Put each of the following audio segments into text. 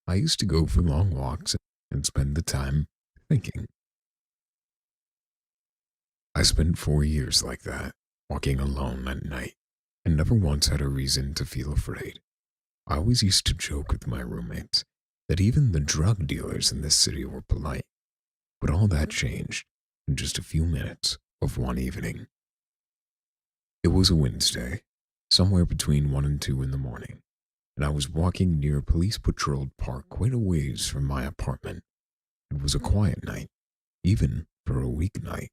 I used to go for long walks and spend the time thinking. I spent 4 years like that, walking alone at night, and never once had a reason to feel afraid. I always used to joke with my roommates that even the drug dealers in this city were polite, but all that changed in just a few minutes of one evening. It was a Wednesday, somewhere between 1 and 2 in the morning, and I was walking near a police-patrolled park quite a ways from my apartment. It was a quiet night, even for a weeknight,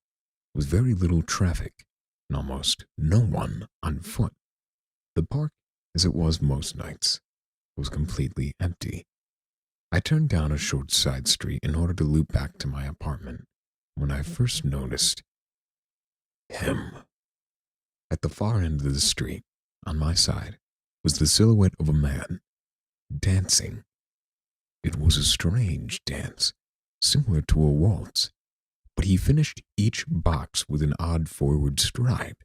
with very little traffic and almost no one on foot. The park, as it was most nights, was completely empty. I turned down a short side street in order to loop back to my apartment when I first noticed him. At the far end of the street, on my side, was the silhouette of a man, dancing. It was a strange dance, similar to a waltz, but he finished each box with an odd forward stride.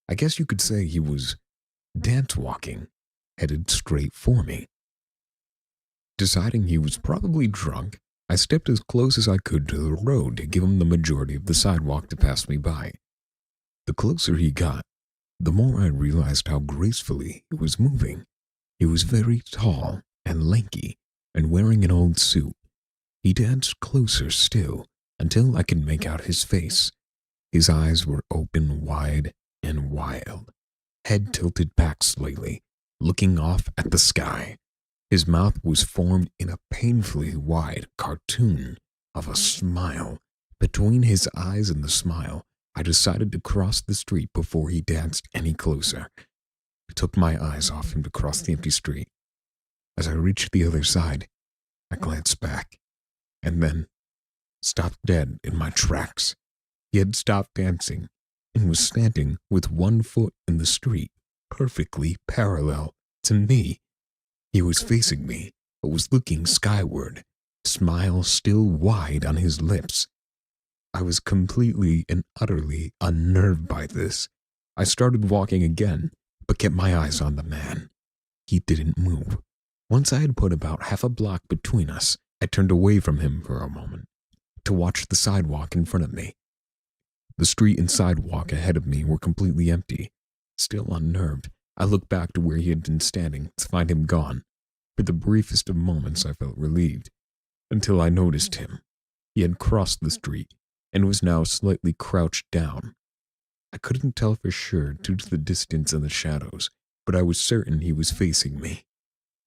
I guess you could say he was dance walking, headed straight for me. Deciding he was probably drunk, I stepped as close as I could to the road to give him the majority of the sidewalk to pass me by. The closer he got, the more I realized how gracefully he was moving. He was very tall and lanky and wearing an old suit. He danced closer still until I could make out his face. His eyes were open wide and wild, head tilted back slightly, looking off at the sky. His mouth was formed in a painfully wide cartoon of a smile. Between his eyes and the smile, I decided to cross the street before he danced any closer. I took my eyes off him to cross the empty street. As I reached the other side, I glanced back, and then stopped dead in my tracks. He had stopped dancing and was standing with one foot in the street, perfectly parallel to me. He was facing me, but was looking skyward, smile still wide on his lips. I was completely and utterly unnerved by this. I started walking again, but kept my eyes on the man. He didn't move. Once I had put about half a block between us, I turned away from him for a moment to watch the sidewalk in front of me. The street and sidewalk ahead of me were completely empty. Still unnerved, I looked back to where he had been standing to find him gone. For the briefest of moments I felt relieved, until I noticed him. He had crossed the street and was now slightly crouched down. I couldn't tell for sure due to the distance and the shadows, but I was certain he was facing me.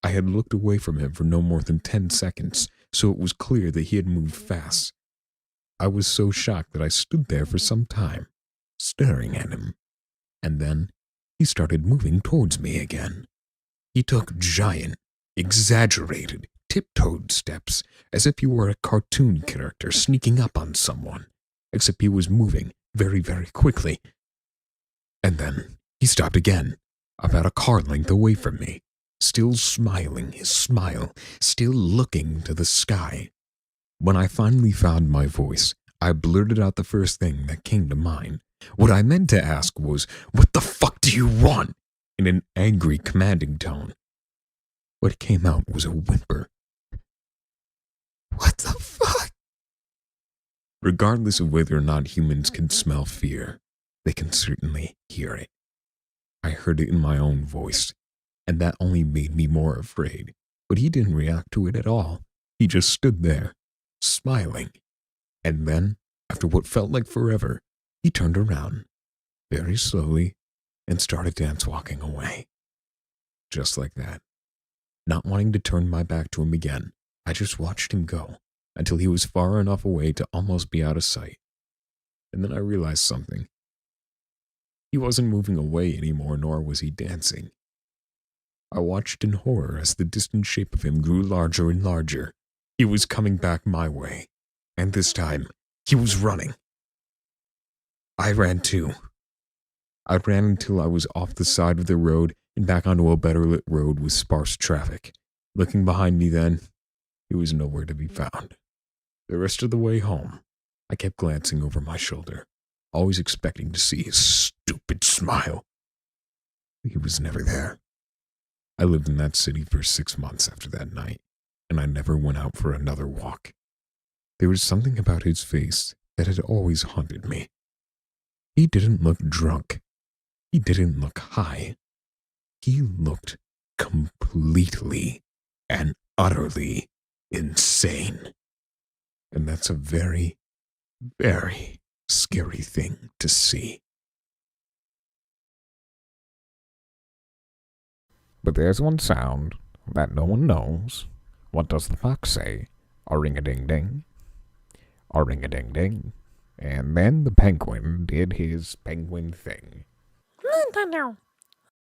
I had looked away from him for no more than 10 seconds, so it was clear that he had moved fast. I was so shocked that I stood there for some time, staring at him. And then he started moving towards me again. He took giant, exaggerated, tiptoed steps, as if he were a cartoon character sneaking up on someone, except he was moving very, very quickly. And then he stopped again, about a car length away from me, still smiling his smile, still looking to the sky. When I finally found my voice, I blurted out the first thing that came to mind. What I meant to ask was, "What the fuck do you want?" in an angry, commanding tone. What came out was a whimper. What the fuck? Regardless of whether or not humans can smell fear, they can certainly hear it. I heard it in my own voice, and that only made me more afraid. But he didn't react to it at all. He just stood there, smiling. And then, after what felt like forever, he turned around, very slowly, and started dance walking away. Just like that. Not wanting to turn my back to him again, I just watched him go until he was far enough away to almost be out of sight. And then I realized something. He wasn't moving away anymore, nor was he dancing. I watched in horror as the distant shape of him grew larger and larger. He was coming back my way, and this time, he was running. I ran too. I ran until I was off the side of the road and back onto a better lit road with sparse traffic. Looking behind me then, he was nowhere to be found. The rest of the way home, I kept glancing over my shoulder, always expecting to see his stupid smile. He was never there. I lived in that city for 6 months after that night, and I never went out for another walk. There was something about his face that had always haunted me. He didn't look drunk. He didn't look high. He looked completely and utterly insane. And that's a very, very scary thing to see. But there's one sound that no one knows. What does the fox say? A ring-a-ding-ding. A ring-a-ding-ding. And then the penguin did his penguin thing. Nintendo.